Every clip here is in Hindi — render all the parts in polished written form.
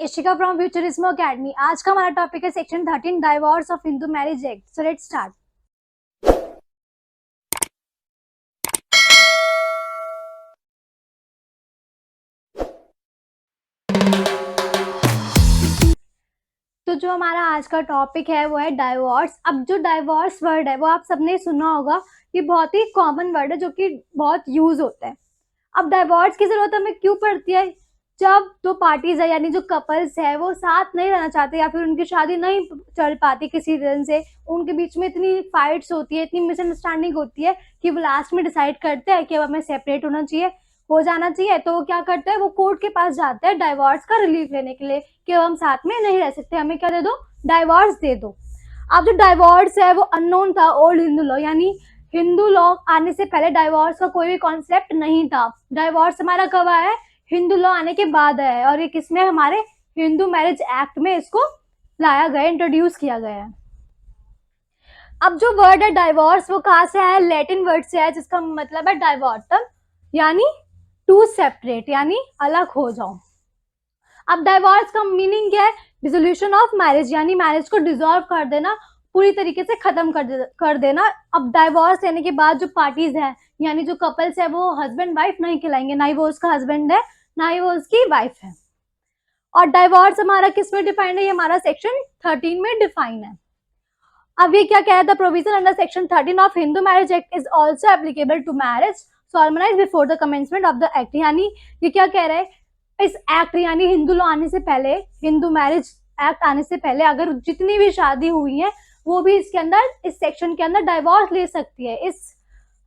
Ishika from futurism academy. आज का हमारा टॉपिक है section 13 divorce of Hindu marriage act. So let's start. तो जो हमारा आज का टॉपिक है वो है डाइवोर्स। अब जो डाइवोर्स वर्ड है वो आप सबने सुना होगा, ये बहुत ही कॉमन वर्ड है जो कि बहुत यूज होता है। अब डाइवोर्स की जरूरत हमें क्यों पड़ती है? जब दो पार्टीज है यानी जो कपल्स है वो साथ नहीं रहना चाहते या फिर उनकी शादी नहीं चल पाती किसी रीजन से, उनके बीच में इतनी फाइट्स होती है, इतनी मिसअंडरस्टैंडिंग होती है कि वो लास्ट में डिसाइड करते हैं कि अब हमें सेपरेट होना चाहिए, हो जाना चाहिए। तो वो क्या करते हैं, वो कोर्ट के पास जाते हैं डाइवोर्स का रिलीफ लेने के लिए कि अब हम साथ में नहीं रह सकते, हमें क्या दे दो, डाइवोर्स दे दो। अब जो डाइवोर्स है वो अननोन था ओल्ड हिंदू लॉ, यानी हिंदू लॉ आने से पहले डाइवोर्स का कोई भी कॉन्सेप्ट नहीं था। डाइवोर्स हमारा कब आया है? हिंदू लॉ आने के बाद आया है, और ये किसमें? हमारे हिंदू मैरिज एक्ट में इसको लाया गया, इंट्रोड्यूस किया गया है। अब जो वर्ड है डाइवोर्स वो कहाँ से आया? लैटिन वर्ड से आया जिसका मतलब है डाइवोर्टम, यानी टू सेपरेट, यानी अलग हो जाओ। अब डाइवोर्स का मीनिंग क्या है? डिसोल्यूशन ऑफ मैरिज, यानी मैरिज को डिसॉल्व कर देना, पूरी तरीके से खत्म कर देना। अब डाइवोर्स लेने के बाद जो पार्टीज है यानी जो कपल्स है वो हस्बैंड वाइफ नहीं कहलाएंगे, ना ही वो उसका हस्बैंड है ना ही वो उसकी वाइफ है। और डाइवोर्स हमारा किस में डिफाइंड है? ये हमारा सेक्शन 13 में डिफाइन है। अब ये क्या कह रहा था? Provision under section 13 of Hindu marriage act is also applicable to marriage solemnized before the commencement of the act. यानी ये क्या कह रहा है? इस एक्ट यानी हिंदू लॉ आने से पहले, हिंदू मैरिज एक्ट आने से पहले अगर जितनी भी शादी हुई है वो भी इसके अंदर, इस सेक्शन के अंदर डाइवोर्स ले सकती है। इस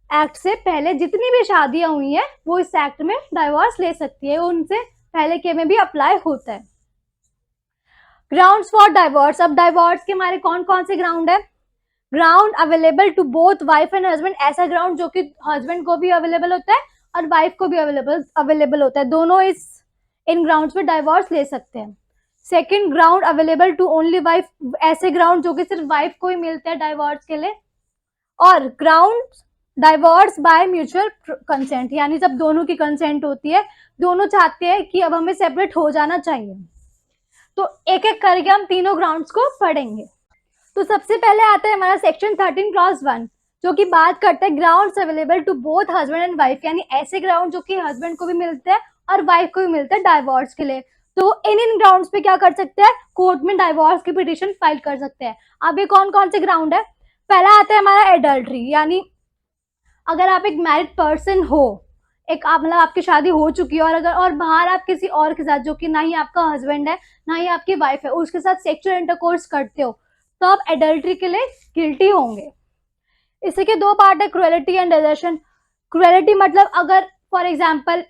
एक्ट से पहले जितनी भी शादियां हुई हैं वो इस एक्ट में डाइवोर्स ले सकती है, उनसे पहले के में भी अप्लाई होता है। Grounds for divorce. अब डाइवोर्स के हमारे कौन कौन से ग्राउंड है? Ground available to both wife and husband, ऐसा ग्राउंड जो कि हस्बैंड को भी अवेलेबल होता है और वाइफ को भी अवेलेबल होता है, दोनों इन ग्राउंड्स पे डाइवोर्स ले सकते हैं। Second, ground available to only wife, ऐसे ग्राउंड जो कि सिर्फ वाइफ को ही मिलते हैं डाइवोर्स के लिए। और ground divorce by mutual consent, यानी जब दोनों की कंसेंट होती है, दोनों चाहते हैं कि अब हमें सेपरेट हो जाना चाहिए। तो एक एक करके हम तीनों ग्राउंड्स को पढ़ेंगे। तो सबसे पहले आता है हमारा सेक्शन 13 क्लॉज 1 जो कि बात करता है grounds available to both husband and wife, यानी ऐसे ग्राउंड जो कि हस्बैंड को भी मिलते हैं और वाइफ को भी मिलते हैं डाइवोर्स के लिए। तो इन ग्राउंड्स पे क्या कर सकते हैं? कोर्ट में डाइवोर्स की पिटीशन फाइल कर सकते हैं। अब ये कौन कौन से ग्राउंड है? पहला आता है हमारा एडल्ट्री, यानी अगर आप एक मैरिड पर्सन हो, एक आप मतलब आपकी शादी हो चुकी है और अगर और बाहर आप किसी और के साथ जो कि ना ही आपका हस्बैंड है ना ही आपकी वाइफ है उसके साथ सेक्सुअल इंटरकोर्स करते हो तो आप एडल्ट्री के लिए गिल्टी होंगे। इसी के दो पार्ट है, क्रुएलिटी एंड डेजर्शन। क्रुएलिटी मतलब अगर फॉर एग्जाम्पल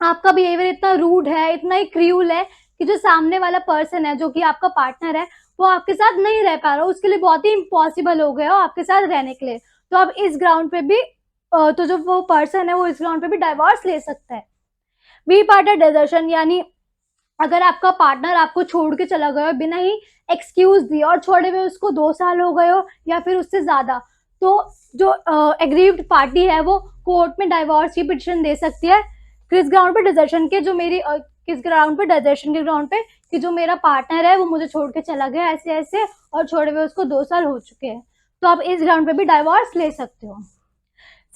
आपका बिहेवियर इतना रूड है, इतना ही क्रूअल है कि जो सामने वाला पर्सन है जो कि आपका पार्टनर है वो आपके साथ नहीं रह पा रहा, उसके लिए बहुत ही इम्पॉसिबल हो गया हो आपके साथ रहने के लिए, तो अब इस ग्राउंड पे भी तो जो वो पर्सन है वो इस ग्राउंड पे भी डाइवोर्स ले सकता है। बी पार्ट है डेजर्शन, यानी अगर आपका पार्टनर आपको छोड़ के चला गया बिना ही एक्सक्यूज दिए और छोड़े हुए उसको 2 साल हो गए हो या फिर उससे ज्यादा, तो जो एग्रीव्ड पार्टी है वो कोर्ट में डाइवोर्स की पिटीशन दे सकती है। किस ग्राउंड पे? डिजर्शन के, जो मेरी किस ग्राउंड पे? डिजर्शन के ग्राउंड पे कि जो मेरा पार्टनर है वो मुझे छोड़ के चला गया ऐसे ऐसे और छोड़े हुए उसको 2 साल हो चुके हैं, तो आप इस ग्राउंड पे भी डाइवोर्स ले सकते हो।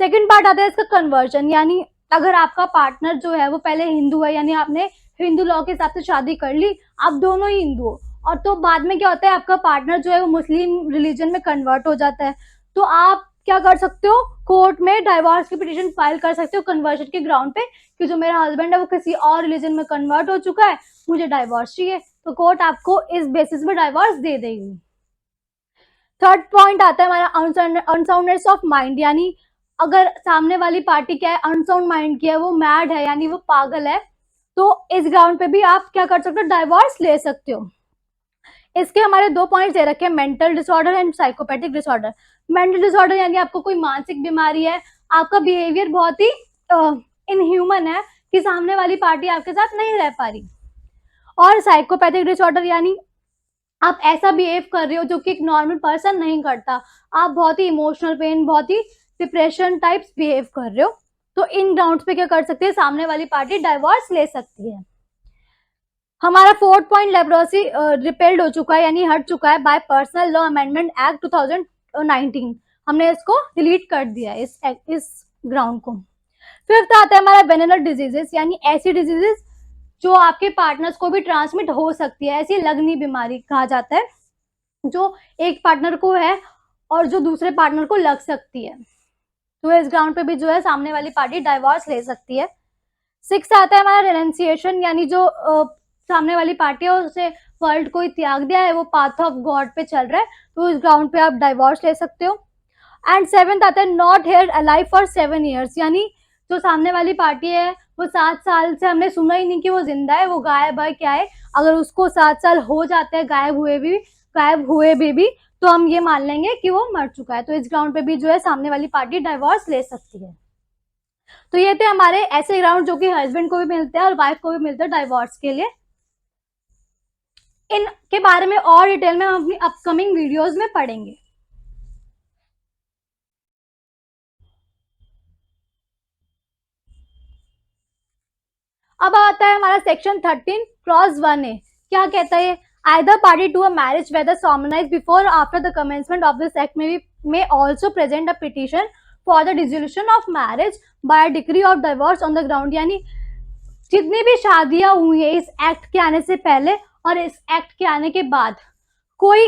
सेकंड पार्ट आता है इसका कन्वर्जन, यानी अगर आपका पार्टनर जो है वो पहले हिंदू है, यानी आपने हिंदू लॉ के हिसाब से शादी कर ली, आप दोनों ही हिंदू हो, और तो बाद में क्या होता है आपका पार्टनर जो है वो मुस्लिम रिलीजन में कन्वर्ट हो जाता है, तो आप क्या कर सकते हो? कोर्ट में डाइवोर्स की पिटीशन फाइल कर सकते हो कन्वर्जन के ग्राउंड पे कि जो मेरा हस्बैंड है वो किसी और रिलीजन में कन्वर्ट हो चुका है, मुझे डाइवोर्स चाहिए, तो कोर्ट आपको इस बेसिस में डाइवोर्स दे देगी। थर्ड पॉइंट आता है हमारा अनसाउंडनेस ऑफ माइंड, यानी अगर सामने वाली पार्टी क्या है, अनसाउंड माइंड की है, वो मैड है यानी वो पागल है, तो इस ग्राउंड पे भी आप क्या कर सकते हो? डाइवोर्स ले सकते हो। इसके हमारे 2 पॉइंट्स दे रखे हैं, mental disorder and psychopathic disorder. Mental disorder यानी आपको कोई मानसिक बीमारी है, आपका बिहेवियर बहुत ही इनह्यूमन है कि सामने वाली पार्टी आपके साथ नहीं रह पा रही। और साइकोपैथिक डिसऑर्डर यानी आप ऐसा बिहेव कर रहे हो जो कि एक नॉर्मल पर्सन नहीं करता, आप बहुत ही इमोशनल पेन, बहुत ही डिप्रेशन टाइप्स बिहेव कर रहे हो, तो इन ग्राउंड्स पे क्या कर सकते हैं? सामने वाली पार्टी डाइवोर्स ले सकती है। हमारा फोर्थ पॉइंट लेप्रोसी रिपेल्ड हो चुका है, यानी हट चुका है bye personal law amendment act 2019। हमने इसको डिलीट कर दिया इस ग्राउंड को। फिफ्थ आता है हमारा वेनेरल डिजीजेस, यानी ऐसी डिजीजेस जो आपके पार्टनर्स को भी ट्रांसमिट हो सकती है, ऐसी लगनी बीमारी कहा जाता है जो एक पार्टनर को है और जो दूसरे पार्टनर को लग सकती है। तो इस ग्राउंड पे भी जो है सामने वाली पार्टी डाइवोर्स ले सकती है। सिक्स आता है हमारा रेनेंसिएशन, यानी जो सामने वाली पार्टी है उसे वर्ल्ड को त्याग दिया है, वो पाथ ऑफ गॉड पे चल रहा है, तो इस ग्राउंड पे आप डाइवोर्स ले सकते हो। एंड सेवेंथ आता है not here alive for 7 years, यानी जो सामने वाली पार्टी है वो 7 साल से हमने सुना ही नहीं कि वो जिंदा है, वो गायब है क्या है। अगर उसको 7 साल हो जाते हैं गायब हुए भी तो हम ये मान लेंगे कि वो मर चुका है। तो इस ग्राउंड पे भी जो है सामने वाली पार्टी डाइवोर्स ले सकती है। तो ये थे हमारे ऐसे ग्राउंड जो कि हस्बैंड को भी मिलते हैं और वाइफ को भी मिलते हैं डाइवोर्स के लिए। इनके बारे में और डिटेल में हम अपनी अपकमिंग वीडियोस में पढ़ेंगे। अब आता है हमारा सेक्शन 13 क्लॉज 1A। क्या कहता है? Either party to a marriage whether solemnized before after the commencement of this act may also present a petition for the dissolution of marriage by decree of divorce on the ground, यानी जितनी भी शादियां हुई है इस एक्ट के आने से पहले और इस एक्ट के आने के बाद, कोई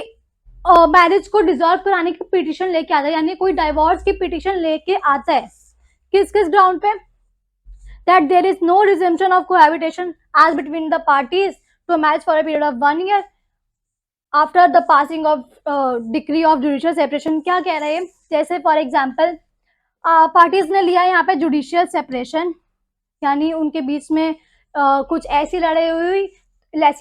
मैरिज को डिसॉल्व कराने की पिटिशन लेके आता है, यानी कोई डाइवोर्स की पिटिशन लेके आता है, किस किस ग्राउंड पे? that there is no resumption of cohabitation as between the parties to a marriage for a period of 1 year after the passing of decree of judicial separation। क्या कह रहे हैं? जैसे फॉर एग्जाम्पल पार्टीज ने लिया यहाँ पे जुडिशियल सेपरेशन, यानी उनके बीच में कुछ ऐसी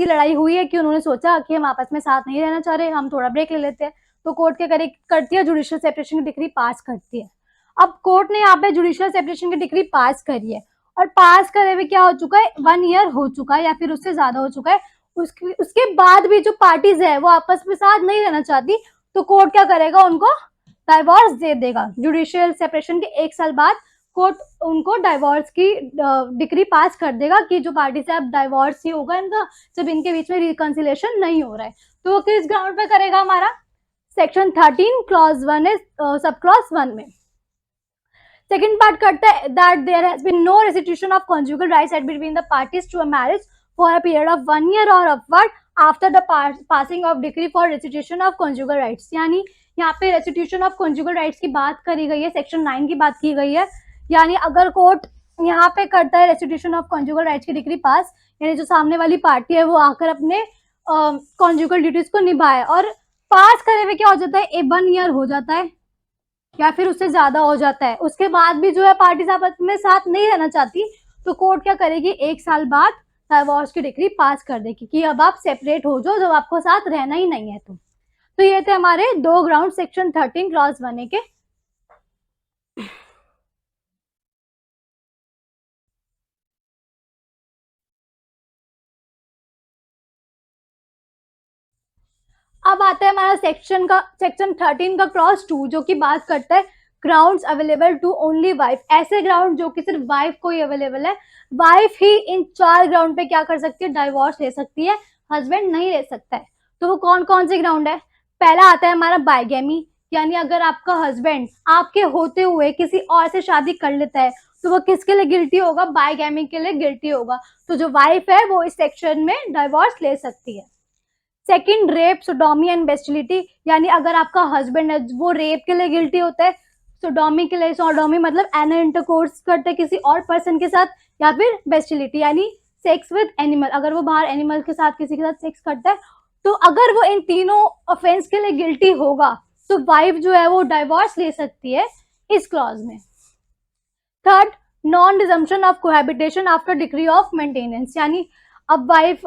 लड़ाई हुई है कि उन्होंने सोचा कि हम आपस में साथ नहीं रहना चाह रहे, हम थोड़ा ब्रेक ले लेते हैं, तो कोर्ट के करती है जुडिशियल सेपरेशन की डिग्री पास करती है। अब कोर्ट ने यहाँ पे जुडिशियल सेपरेशन की डिग्री पास करी है और पास करे हुए क्या हो चुका है, 1 year हो चुका है या फिर उससे ज्यादा हो चुका है। उसके बाद भी जो पार्टीज है वो आपस में साथ नहीं रहना चाहती, तो कोर्ट क्या करेगा, उनको डाइवोर्स दे देगा। जुडिशियल सेपरेशन के 1 साल बाद कोर्ट उनको डाइवोर्स की डिग्री पास कर देगा कि जो पार्टी से अब डाइवोर्स ही होगा इनका, जब इनके बीच में रिकंसिलेशन नहीं हो रहा है। तो वो किस ग्राउंड पे करेगा? हमारा सेक्शन 13 क्लॉज 1 है, सब क्लॉज 1 में। सेकेंड पार्ट करता है that there has been no restitution of conjugal rights at between the parties to a marriage for a period of 1 year और upward after the passing of decree for restitution of conjugal rights, यानी यहाँ पे रेस्टिट्यूशन ऑफ कॉन्जुगल राइट्स की बात करी गई है, सेक्शन 9 की बात की गई है। यानी अगर कोर्ट यहाँ पे करता है रेस्टिट्यूशन ऑफ कॉन्जुगल राइट्स की डिग्री पास, यानी जो सामने वाली पार्टी है वो आकर अपने कॉन्जुगल ड्यूटीज को निभाए और पास करे हुए क्या हो जाता है, 1 year हो जाता है या फिर उससे ज्यादा हो जाता है, उसके बाद भी जो है पार्टीज आपस में साथ नहीं रहना चाहती, तो कोर्ट क्या करेगी, 1 साल बाद डाइवोर्स की डिग्री पास कर देगी कि अब आप सेपरेट हो जाओ जब आपको साथ रहना ही नहीं है। तो ये थे हमारे 2 ग्राउंड सेक्शन 13 क्लॉज 1A के। अब आता है हमारा सेक्शन 13 का क्लॉज 2 जो कि बात करता है grounds available to only wife, ऐसे ग्राउंड जो कि सिर्फ वाइफ को ही अवेलेबल है। वाइफ ही इन 4 ग्राउंड पे क्या कर सकती है, डाइवोर्स ले सकती है, हस्बैंड नहीं ले सकता है। तो वो कौन कौन से ग्राउंड है? पहला आता है हमारा बाइगेमी, यानी अगर आपका हस्बैंड आपके होते हुए किसी और से शादी कर लेता है तो वो किसके लिए गिल्टी होगा, बाइगेमी के लिए गिल्टी होगा। तो जो वाइफ है वो इस सेक्शन में डाइवोर्स ले सकती है। सेकंड, रेप, सोडोमी एंड बेस्टिलिटी, यानी अगर आपका हस्बैंड है वो रेप के लिए गिल्टी होता है, सोडोमी के लिए, सोडोमी मतलब एनल इंटरकोर्स करते हैं किसी और पर्सन के साथ, या फिर बेस्टिलिटी यानी सेक्स विद एनिमल, अगर वो बाहर एनिमल के साथ किसी के साथ सेक्स करता है, तो अगर वो इन तीनों ऑफेंस के लिए गिल्टी होगा तो वाइफ जो है वो डाइवोर्स ले सकती है इस क्लॉज में। Third, non resumption of cohabitation after degree of maintenance, यानी अब वाइफ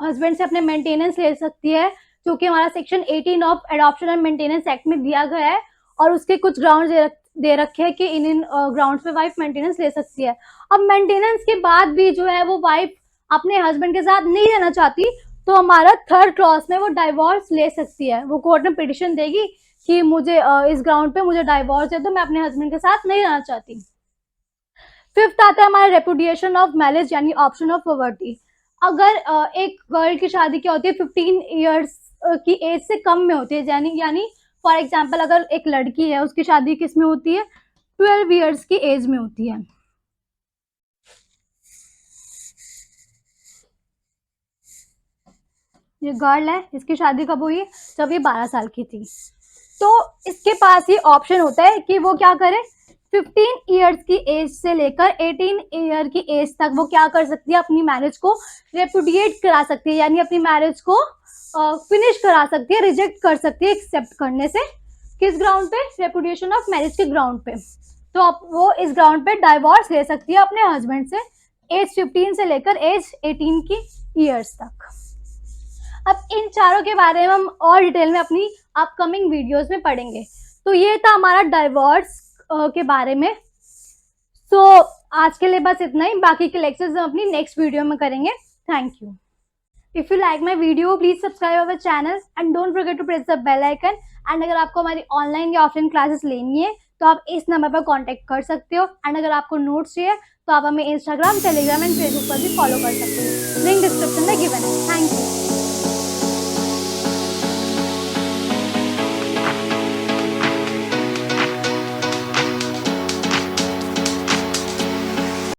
हस्बैंड से अपने मेंटेनेंस ले सकती है, जो कि हमारा section 18 of adoption and maintenance act में दिया गया है और उसके कुछ ग्राउंड दे रखे हैं कि इन ग्राउंड्स पे वाइफ मेंटेनेंस ले सकती है। अब मेंटेनेंस के बाद भी जो है वो वाइफ अपने हस्बैंड के साथ नहीं रहना चाहती, तो हमारा थर्ड क्लॉज में वो डाइवोर्स ले सकती है। वो कोर्ट में पिटिशन देगी कि मुझे इस ग्राउंड पे मुझे डाइवोर्स दे दो, मैं अपने हस्बैंड के साथ नहीं रहना चाहती। फिफ्थ आता है हमारा रेपुडिएशन ऑफ मैरिज, यानी ऑप्शन ऑफ पॉवर्टी। अगर एक गर्ल की शादी क्या होती है 15 ईयर्स की एज से कम में होती है, यानी यानी फॉर एग्जाम्पल अगर एक लड़की है उसकी शादी किस में होती है 12 ईयर्स की एज में होती है। ये गर्ल है, इसकी शादी कब हुई है, जब ये 12 साल की थी। तो इसके पास ये ऑप्शन होता है कि वो क्या करे, 15 ईयर्स की एज से लेकर 18 ईयर की एज तक वो क्या कर सकती है, अपनी मैरिज को रेपुडिएट करा सकती है, यानी अपनी मैरिज को फिनिश करा सकती है, रिजेक्ट कर सकती है एक्सेप्ट करने से। किस ग्राउंड पे, रेपुडिएशन ऑफ मैरिज के ग्राउंड पे। तो अब वो इस ग्राउंड पे डाइवोर्स ले सकती है अपने हस्बैंड से एज 15 से लेकर एज 18 की ईयर्स तक। अब इन चारों के बारे में हम और डिटेल में अपनी अपकमिंग वीडियोस में पढ़ेंगे। तो ये था हमारा डाइवोर्स के बारे में। सो आज के लिए बस इतना ही, बाकी के लेक्चर्स हम अपनी नेक्स्ट वीडियो में करेंगे। Thank you. If you like my video please subscribe our channel and don't forget to press the bell icon. And अगर आपको हमारी ऑनलाइन या ऑफलाइन क्लासेस लेनी है तो आप इस नंबर पर कॉन्टेक्ट कर सकते हो। एंड अगर आपको नोट्स चाहिए तो आप हमें इंस्टाग्राम, टेलीग्राम एंड फेसबुक पर भी फॉलो कर सकते हो। लिंक डिस्क्रिप्शन में गिवन है।